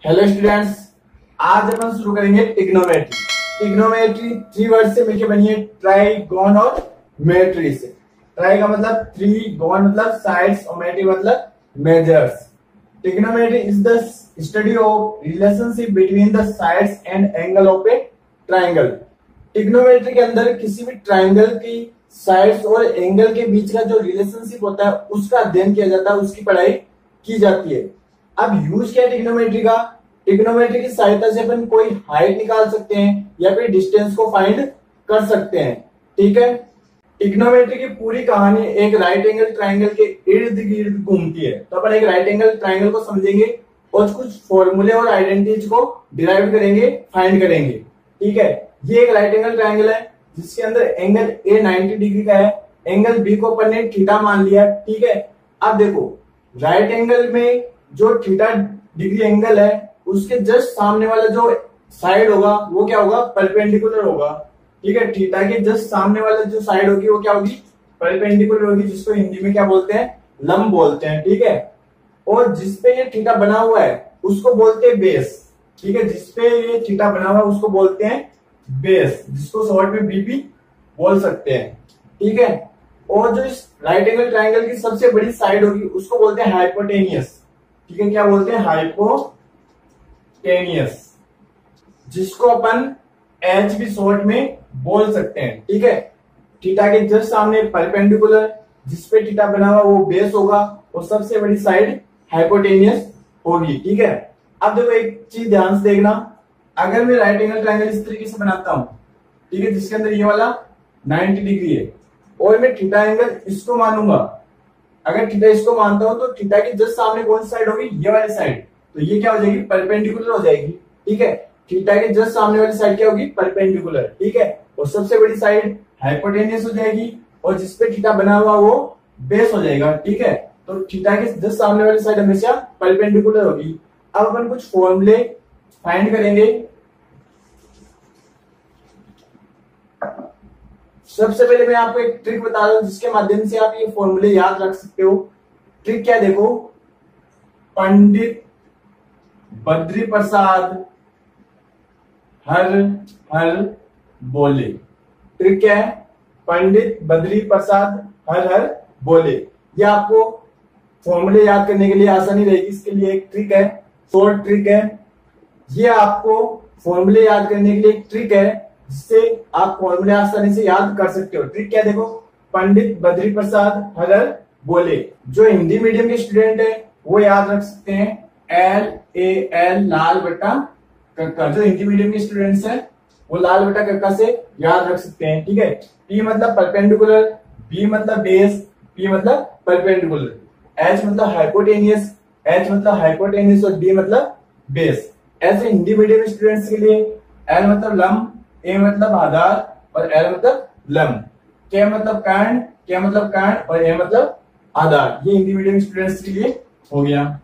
Hello students, आज अपन शुरू करेंगे ट्रिग्नोमेट्री। ट्रिग्नोमेट्री 3 वर्ड से मिलकर बनी है, ट्राइगोन और मेट्री से। ट्राई का मतलब 3, गोन मतलब साइड्स और मेट्री मतलब measures. Trigonometry is the study of relationship between the sides and angle of A triangle. Trigonometry के अंदर किसी भी ट्राइंगल की साइड्स और एंगल के बीच का जो रिलेशनशिप होता है उसका अध्ययन किया जाता है, उसकी पढ़ाई की जाती है। अब यूज क्या है ट्रिग्नोमेट्री का? ट्रिग्नोमेट्री की सहायता से अपन कोई हाइट निकाल सकते हैं या फिर डिस्टेंस को फाइंड कर सकते हैं। ठीक है, ट्रिग्नोमेट्री की पूरी कहानी एक राइट एंगल ट्राइंगल के इर्द गिर्द घूमती है। तो अपन एक राइट एंगल ट्राइंगल को समझेंगे और कुछ फॉर्मूले और आइडेंटिटीज को डिराइव करेंगे, फाइंड करेंगे। ठीक है, ये एक राइट एंगल ट्राइंगल है जिसके अंदर एंगल ए 90 डिग्री का है, एंगल बी को अपन ने थीटा मान लिया। ठीक है, अब देखो राइट एंगल में जो थीटा डिग्री एंगल है उसके जस्ट सामने वाला जो साइड होगा वो क्या होगा? परपेंडिकुलर होगा। ठीक है, थीटा के जस्ट सामने वाला जो साइड होगी वो क्या होगी? परपेंडिकुलर होगी, जिसको हिंदी में क्या बोलते हैं? लंब बोलते हैं। ठीक है, और जिसपे ये थीटा बना हुआ है उसको बोलते हैं बेस। ठीक है, जिसपे ये थीटा बना हुआ है उसको बोलते हैं बेस, जिसको शॉर्ट में बीपी बोल सकते हैं। ठीक है, और जो इस राइट एंगल ट्राइंगल की सबसे बड़ी साइड होगी उसको बोलते हैं हाइपोटेनियस। ठीक है, क्या बोलते हैं? हाइपोटेनियस, जिसको अपन एच भी शॉर्ट में बोल सकते हैं। ठीक है, थीटा के जस्ट सामने परपेंडिकुलर जिसपे थीटा बना हुआ वो बेस होगा और सबसे बड़ी साइड हाइपोटेनियस होगी। ठीक है, अब देखो एक चीज ध्यान से देखना, अगर मैं राइट एंगल ट्राइंगल इस तरीके से बनाता हूं, ठीक है, जिसके अंदर ये वाला 90 डिग्री है और मैं थीटा एंगल इसको मानूंगा, अगर थीटा इसको मानता हूं तो थीटा के जस्ट सामने कौन सी साइड होगी? ये वाली साइड। तो ये क्या हो जाएगी? परपेंडिकुलर हो जाएगी। ठीक है, थीटा के जस्ट सामने वाली साइड क्या होगी? परपेंडिकुलर। ठीक है, और सबसे बड़ी साइड हाइपोटेनियस हो जाएगी और जिसपे थीटा बना हुआ वो बेस हो जाएगा। ठीक है, तो थीटा के जस्ट सामने वाली साइड हमेशा परपेंडिकुलर होगी। अब अपन कुछ फॉर्मूले फाइंड करेंगे। सबसे पहले मैं आपको एक ट्रिक बता रहा हूं जिसके माध्यम से आप ये फॉर्मूले याद रख सकते हो। ट्रिक क्या? देखो, पंडित बद्री प्रसाद हर हर बोले। ट्रिक क्या है? पंडित बद्री प्रसाद हर हर बोले। ये आपको फॉर्मूले याद करने के लिए आसानी रहेगी, इसके लिए एक ट्रिक है, शॉर्ट ट्रिक है। ये आपको फॉर्मूले याद करने के लिए एक ट्रिक है जिससे आप फॉर्मूले आसानी से याद कर सकते हो। ट्रिक क्या? देखो, पंडित बद्री प्रसाद हर हर बोले। जो हिंदी मीडियम के स्टूडेंट है वो याद रख सकते हैं LAL लाल बटा कक्का। जो हिंदी मीडियम के स्टूडेंट्स हैं वो लाल बटा कक्का से याद रख सकते हैं। ठीक है, P मतलब परपेंडिकुलर, B मतलब बेस, P मतलब परपेंडिकुलर, H मतलब हाइपोटेनियस, H मतलब हाइपोटेनियस और D मतलब बेस। ऐसे हिंदी मीडियम स्टूडेंट्स के लिए L मतलब लंब, A मतलब आधार और L मतलब लंब, K मतलब कर्ण, K मतलब कर्ण और A मतलब आधार। ये हिंदी मीडियम स्टूडेंट्स के लिए हो गया।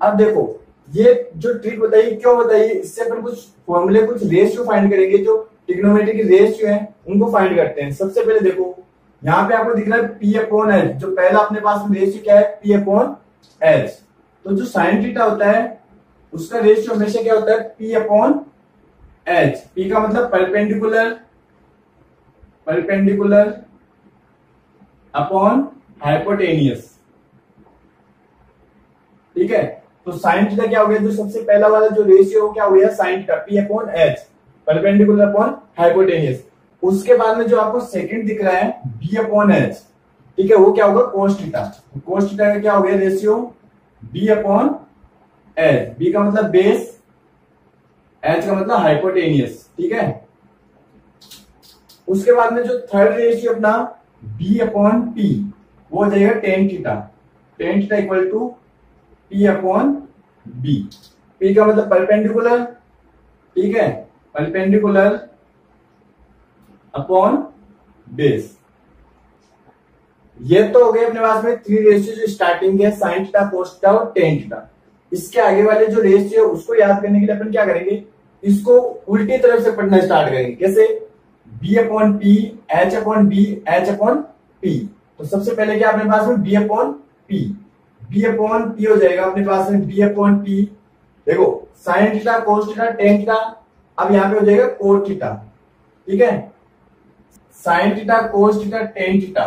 अब देखो ये जो ट्रिक बताइए क्यों बताइए, इससे अपन कुछ फॉर्मूले, कुछ रेशियो फाइंड करेंगे। जो ट्रिग्नोमेट्री की रेशियो है उनको फाइंड करते हैं। सबसे पहले देखो यहाँ पे आपको दिख रहा है P/H। जो पहला अपने पास में रेशियो क्या है? P/H। तो जो साइन थीटा होता है उसका रेशियो हमेशा क्या होता है? P/H। P का मतलब परपेंडिकुलर, परपेंडिकुलर अपॉन हाइपोटेनियस। ठीक है, तो साइन थीटा क्या हो गया? जो सबसे पहला वाला जो रेशियो क्या हो गया? Sine theta, P/H, perpendicular upon hypotenuse. उसके बाद में जो आपको सेकंड दिख रहा है B/H, ठीक है, वो क्या होगा? Cos theta. कोस थीटा का क्या हो गया रेशियो? B/H। B का मतलब बेस, H का मतलब हाइपोटेनियस। ठीक है, उसके बाद में जो थर्ड रेशियो अपना B/P वो हो जाएगा tan theta. Tan theta equal to P/B। P का मतलब परपेंडिकुलर, ठीक है, परपेंडिकुलर अपॉन बेस। ये तो हो गए अपने पास में 3 रेशियो जो स्टार्टिंग के साइन थीटा, कोस थीटा और टेन थीटा। इसके आगे वाले जो रेशियो उसको याद करने के लिए अपन क्या करेंगे? इसको उल्टी तरफ से पढ़ना स्टार्ट करेंगे। कैसे? B/P, H/B, H/P। तो सबसे पहले क्या अपने पास में B/P, B/P हो जाएगा अपने पास में B/P देखो sine theta, cos theta, tan theta, अब यहाँ पे हो जाएगा कोट थीटा। ठीक है, sine theta, cos theta, tan theta,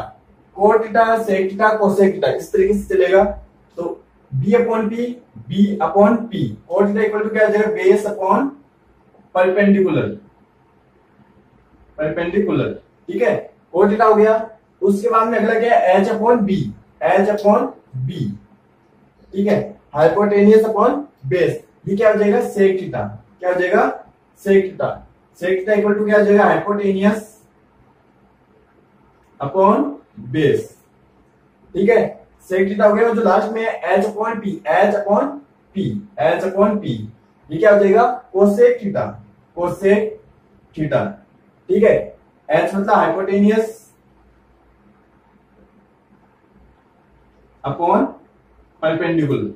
cot theta, sec theta, cosec theta, इस तरीके से चलेगा। तो B upon P, B upon P, cot theta equal to क्या हो जाएगा, बेस अपॉन परपेंडिकुलर, परपेंडिकुलर। ठीक है, कोट थीटा हो गया। उसके बाद में अगला क्या है, H upon B, H upon B. ठीक है, हाइपोटेनियस अपॉन बेस, ये क्या हो जाएगा, सेक थीटा। क्या हो जाएगा, sec theta. Sec theta equal to क्या हो जाएगा, हाइपोटेनियस अपॉन बेस। ठीक है, सेक थीटा हो गया। जो लास्ट में है H upon P, H upon P, H upon P, ये क्या हो जाएगा, कोसेक थीटा, कोसेक थीटा। ठीक है, एच मतलब हाइपोटेनियस अपॉन परपेंडिकुलर।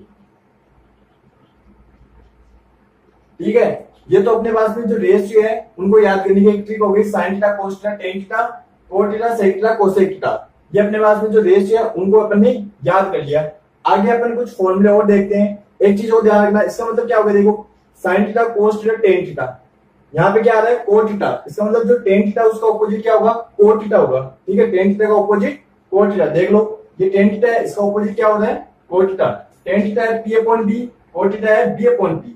ठीक है, ये तो अपने पास में जो रेशियो है उनको याद करने की एक ट्रिक हो गई, sine theta, cos theta, tan theta, cot theta, sec theta, cosec theta. ये अपने पास में जो रेशियो है उनको अपन ने याद कर लिया। आगे अपन कुछ फॉर्मूले और देखते हैं। एक चीज और ध्यान रखना, इसका मतलब क्या होगा, देखो sine theta, cos theta, tan theta, यहाँ पे क्या आ रहा है, कोट थीटा, इसका मतलब जो टेन थीटा उसका ऑपोजिट क्या होगा, कोट थीटा होगा। ठीक है, टेन थीटा का ऑपोजिट कोट थीटा, देख लो ये टेन थीटा है, इसका ऑपोजिट क्या होता है, कोट थीटा। टेन थीटा है P upon B, cot theta है बी अपॉन पी।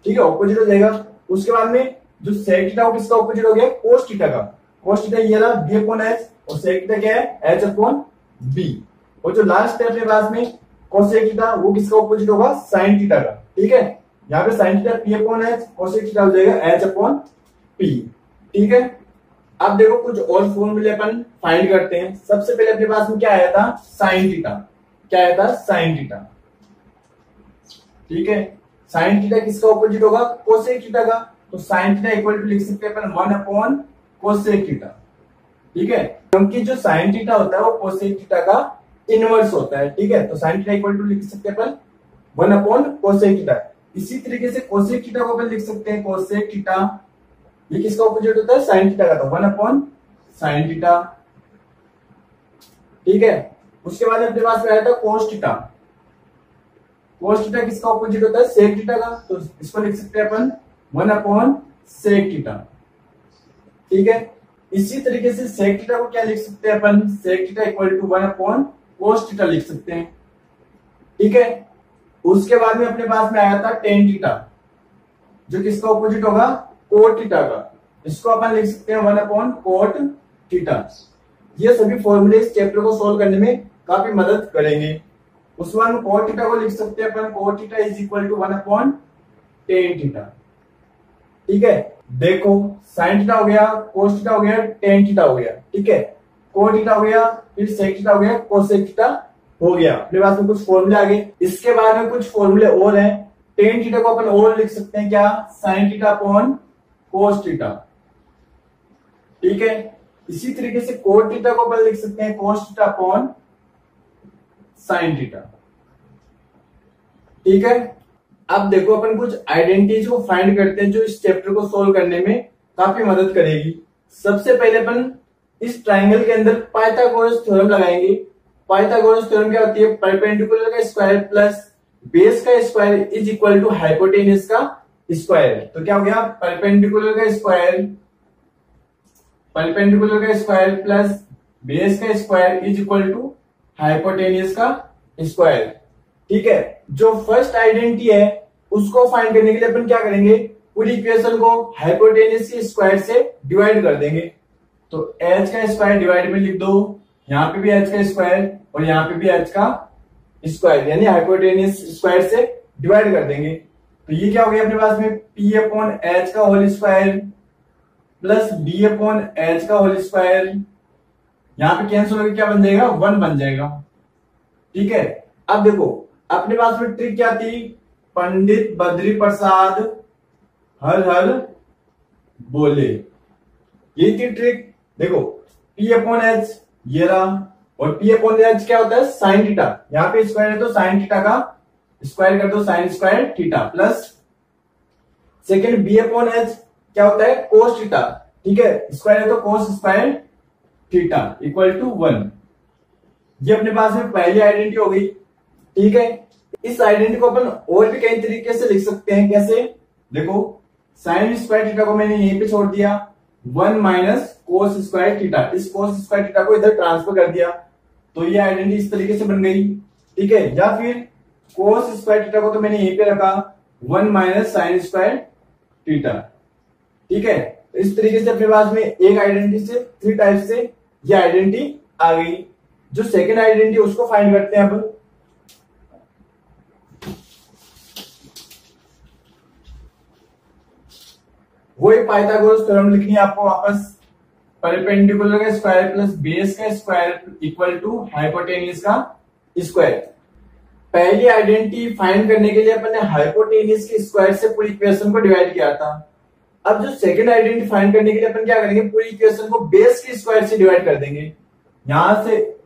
ठीक है, ऑपोजिट हो जाएगा। उसके बाद में जो सेक थीटा हो किसका ऑपोजिट हो गया, कोस थीटा का। कोस थीटा ये रहा बी अपॉन एच, और सेक थीटा क्या है, एच अपॉन बी। और जो लास्ट है अपने पास में कोसेक थीटा, वो किसका ऑपोजिट होगा, साइन थीटा का। ठीक है, यहाँ पे sine theta P upon H, cosec theta हो जाएगा एच अपॉन पी। ठीक है, अब देखो कुछ और फॉर्मूले अपन फाइंड करते हैं। सबसे पहले अपने पास में क्या आया था, साइन थीटा। क्या आया था, साइन थीटा। ठीक है, साइन थीटा किसका ऑपोजिट होगा, कोसेक थीटा का। तो साइन थीटा इक्वल टू लिख सकते हैं अपन 1 अपॉन कोसेक थीटा। ठीक है, क्योंकि जो साइन थीटा होता है वो कोसेक थीटा का इनवर्स होता है। ठीक है, तो साइन थीटा इक्वल टू लिख सकते हैं अपन 1 अपॉन कोसेक थीटा। इसी तरीके से कोसेक थीटा को अपन लिख सकते हैं, कोसेक थीटा ये किसका ऑपोजिट होता है, साइन थीटा का, तो 1 अपॉन साइन थीटा। ठीक है, उसके बाद अपने पास में आया था कोस थीटा। कोस थीटा किसका ऑपोजिट होता है, सेक थीटा का, तो इसको लिख सकते हैं अपन 1 अपॉन सेक थीटा। ठीक है, इसी तरीके से सेक थीटा को क्या लिख सकते हैं अपन, sec theta equal to 1 upon cos theta लिख सकते हैं। ठीक है, उसके बाद में अपने पास में आया था टेन थीटा, जो किसका ऑपोजिट होगा, कोट थीटा का। इसको अपन लिख सकते हैं 1 अपॉन कोट थीटा। ये सभी फॉर्मूले इस चैप्टर को सोल्व करने में काफी मदद करेंगे। उस बाद में कोट थीटा को लिख सकते हैं अपन, cot theta is equal to 1 upon tan theta. ठीक है, देखो साइन थीटा हो गया, कोस थीटा हो गया, टेन थीटा हो गया। ठीक है, कोट थीटा हो गया, फिर सेक थीटा हो गया, कोसेक थीटा हो गया। अपने पास में कुछ फॉर्मूले आ गए। इसके बाद में कुछ फॉर्मूले और हैं। टेन थीटा को अपन और लिख सकते हैं क्या, sine theta upon cos theta. ठीक है, इसी तरीके से कोट थीटा को अपन लिख सकते हैं cos theta upon sine theta. ठीक है, अब देखो अपन कुछ आइडेंटिटीज को फाइंड करते हैं जो इस चैप्टर को सोल्व करने में काफी मदद करेगी। सबसे पहले अपन इस ट्राइंगल के अंदर पाइथागोरस थ्योरम लगाएंगे। पाइथागोरस थ्योरम क्या होती है, परपेंडिकुलर का स्क्वायर प्लस बेस का square is equal to hypotenuse का स्क्वायर। तो क्या हो गया, परपेंडिकुलर का स्क्वायर, परपेंडिकुलर का स्क्वायर प्लस बेस का square is equal to hypotenuse का स्क्वायर। ठीक है, जो फर्स्ट आइडेंटिटी है उसको फाइंड करने के लिए अपन क्या करेंगे, पूरी इक्वेशन को हाइपोटेनियस के स्क्वायर से डिवाइड कर देंगे। तो h का स्क्वायर डिवाइड में लिख दो, यहाँ पे भी h का स्क्वायर और यहाँ पे भी h का स्क्वायर, यानी हाइपोटेनियस स्क्वायर से डिवाइड कर देंगे। तो ये क्या हो गया अपने पास में, p अपॉन h का whole square plus b upon h का होल स्क्वायर, यहाँ पे कैंसिल होकर क्या बन जाएगा, 1 बन जाएगा। ठीक है, अब देखो अपने पास में ट्रिक क्या थी, पंडित बद्री प्रसाद हर हर बोले, ये थी ट्रिक। देखो p अपॉन एच ये रहा, और p अपॉन एच क्या होता है, साइन थीटा। यहाँ पे स्क्वायर है तो साइन थीटा का स्क्वायर कर दो, sine square theta, plus second b upon H क्या होता है, कोस थीटा। ठीक है, स्क्वायर है तो cos square theta equal to 1। ये अपने पास में पहली आइडेंटिटी हो गई। ठीक है, इस आइडेंटिटी को अपन और भी कई तरीके से लिख सकते हैं। कैसे? देखो, साइन स्क्वायर थीटा को मैंने यहीं पे छोड़ दिया, 1 माइनस कोस स्क्वायर थीटा, इस कोस स्क्वायर थीटा को इधर ट्रांसफर कर दिया, तो ये आइडेंटिटी इस तरीके से बन गई। ठीक है, या फिर कोस स्क्वायर थीटा को तो मैंने यहीं पे रखा, 1 माइनस साइन स्क्वायर थीटा। ठीक है, तो इस तरीके से अपने पास में एक आइडेंटिटी से 3 टाइप से ये आइडेंटिटी आ गई। जो सेकेंड आइडेंटिटी उसको फाइंड करते हैं अब। वो एक पाइथागोरस थ्योरम लिखनी है आपको वापस, परपेंडिकुलर का स्क्वायर प्लस बेस का स्क्वायर इक्वल टू हाइपोटेन्यूज का स्क्वायर। पहली आइडेंटिटी फाइंड करने के लिए अपन ने हाइपोटेन्यूज के स्क्वायर से पूरी इक्वेशन को डिवाइड किया था। अब जो सेकंड आइडेंटिटी फाइंड करने के लिए अपन क्या करेंगे, पूरी इक्वेशन को बेस के स्क्वायर से डिवाइड कर देंगे। यहां से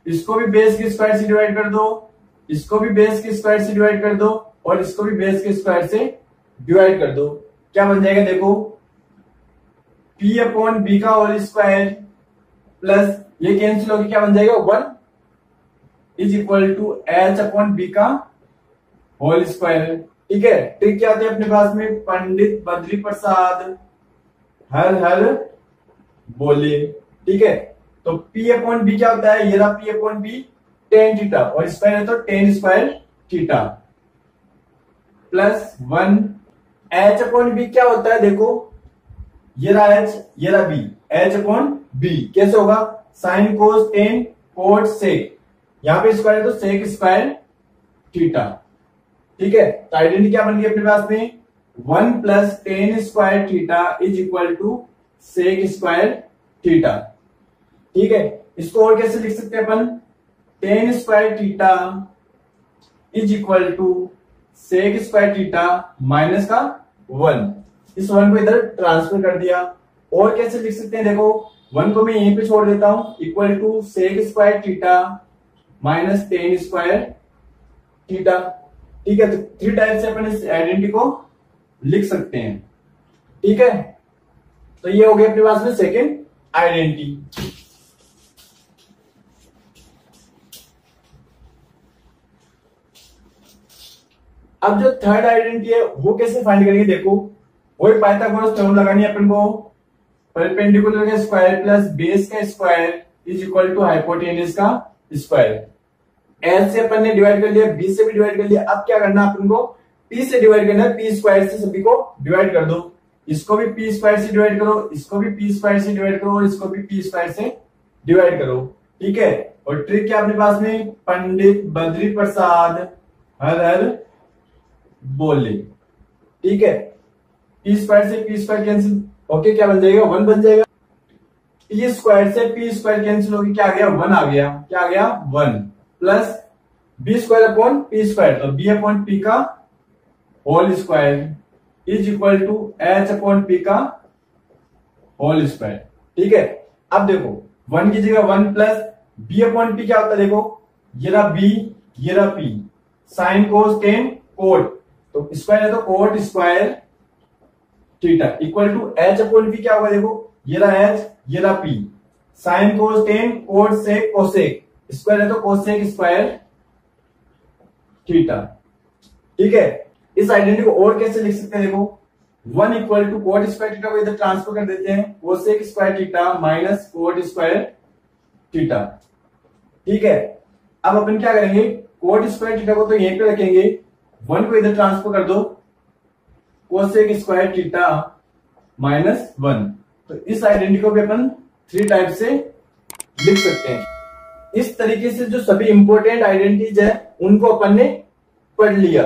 इसको भी बेस के स्क्वायर से डिवाइड कर दो, इसको भी बेस के स्क्वायर से डिवाइड कर दो, और इसको भी बेस के स्क्वायर से डिवाइड कर दो। क्या बन जाएगा? देखो, p अपॉन बी का होल स्क्वायर प्लस ये कैंसिल होकर क्या बन जाएगा, 1 is equal to H upon B का होल स्क्वायर। ठीक है, ट्रिक क्या आती है अपने पास में, पंडित बद्री प्रसाद हर हर बोले। ठीक है, तो p अपॉन बी क्या होता है, ये रहा p upon B tan theta, और स्क्वायर है तो tan square theta plus 1 H upon B क्या होता है, देखो ये रहा एच, ये रहा बी, एच अपॉन बी कैसे होगा, sine cos tan cot sec, यहां पे स्क्वायर है तो सेक स्क्वायर थीटा। ठीक है, तो आइडेंटिटी क्या बन गई अपने पास में, 1 plus tan square theta is equal to sec square theta. ठीक है, इसको और कैसे लिख सकते हैं अपन, tan square theta is equal to sec square theta minus का 1, इस 1 को इधर ट्रांसफर कर दिया। और कैसे लिख सकते हैं, देखो 1 को मैं यहीं पे छोड़ देता हूं, equal to sec square theta minus tan square theta. ठीक है, तो 3 टाइप से अपन इस आइडेंटिटी को लिख सकते हैं। ठीक है, तो ये हो गया अपने पास में सेकेंड आइडेंटिटी। अब जो थर्ड आइडेंटिटी है वो कैसे फाइंड करेंगे, देखो वही पाइथागोरस थ्योरम लगानी है अपन को, परपेंडिकुलर का स्क्वायर प्लस बेस का square is equal to hypotenuse का स्क्वायर। एल से अपन ने डिवाइड कर लिया, बी से भी डिवाइड कर लिया, अब क्या करना है अपन को, पी से डिवाइड करना है, पी स्क्वायर से सभी को डिवाइड कर दो, इसको भी पी स्क्वायर से डिवाइड करो, इसको भी पी स्क्वायर से डिवाइड करो, और इसको भी पी स्क्वायर से डिवाइड करो। ठीक है, और ट्रिक क्या अपने पास में, पंडित बद्री प्रसाद हर हर बोले। ठीक है, पी स्क्वायर से पी स्क्वायर कैंसिल, ओके क्या बन जाएगा, 1 बन जाएगा। पी स्क्वायर से पी स्क्वायर कैंसिल होगी, क्या आ गया, 1 आ गया, क्या आ गया 1 plus B square upon P square, तो बी अपॉन पी का whole square is equal to H upon P का होल स्क्वायर। ठीक है, अब देखो 1 की जगह 1 प्लस बी अपॉन पी क्या होता है, देखो ये रहा बी, ये रहा P, sine cos tan cot, तो स्क्वायर है तो cot square theta equal to H upon P क्या होगा, देखो ये रहा एच, ये रहा P, sine cos tan cot sec cosec, square है तो कोसेक स्क्वायर थीटा। ठीक है, इस आइडेंटिटी को और कैसे लिख सकते हैं, देखो 1 equal to cot square theta को इधर ट्रांसफर कर देते हैं, cosec square theta minus cot square theta. ठीक है, अब अपन क्या करेंगे, कोट स्क्वायर थीटा को तो यहीं पे रखेंगे, 1 को इधर ट्रांसफर कर दो, कोसेक स्क्वायर थीटा माइनस 1। तो इस आइडेंटिटी को भी अपन 3 टाइप से लिख सकते हैं। इस तरीके से जो सभी इंपॉर्टेंट आइडेंटिटीज है उनको अपन ने पढ़ लिया।